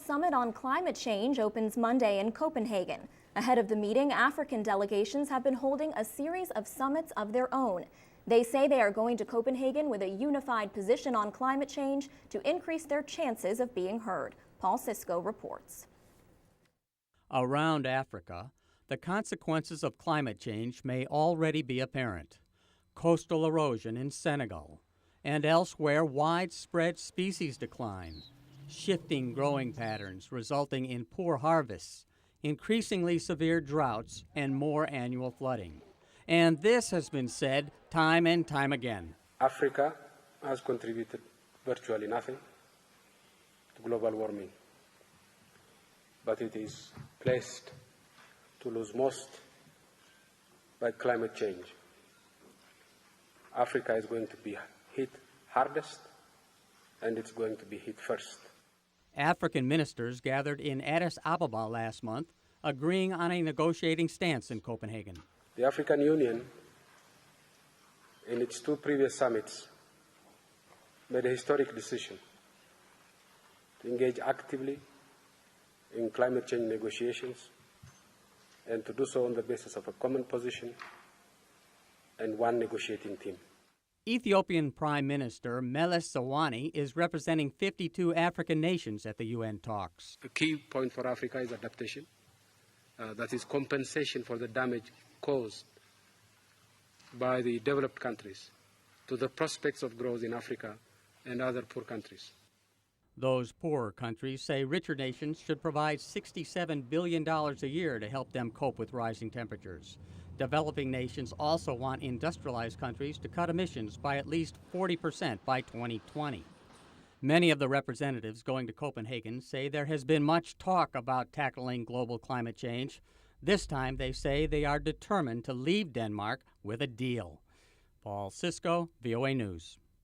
Summit on Climate Change opens Monday in Copenhagen. Ahead of the meeting, African delegations have been holding a series of summits of their own. They say they are going to Copenhagen with a unified position on climate change to increase their chances of being heard. Paul Sisco reports. Around Africa, the consequences of climate change may already be apparent. Coastal erosion in Senegal, and elsewhere widespread species decline, shifting growing patterns resulting in poor harvests, increasingly severe droughts, and more annual flooding. And this has been said time and time again. Africa has contributed virtually nothing to global warming, but it is placed to lose most by climate change. Africa is going to be hit hardest, and it's going to be hit first. African ministers gathered in Addis Ababa last month, agreeing on a negotiating stance in Copenhagen. The African Union, in its two previous summits, made a historic decision to engage actively in climate change negotiations and to do so on the basis of a common position and one negotiating team. Ethiopian Prime Minister Meles Zenawi is representing 52 African nations at the UN talks. The key point for Africa is adaptation. That is compensation for the damage caused by the developed countries to the prospects of growth in Africa and other poor countries. Those poorer countries say richer nations should provide $67 billion a year to help them cope with rising temperatures. Developing nations also want industrialized countries to cut emissions by at least 40% by 2020. Many of the representatives going to Copenhagen say there has been much talk about tackling global climate change. This time they say they are determined to leave Denmark with a deal. Paul Sisco, VOA News.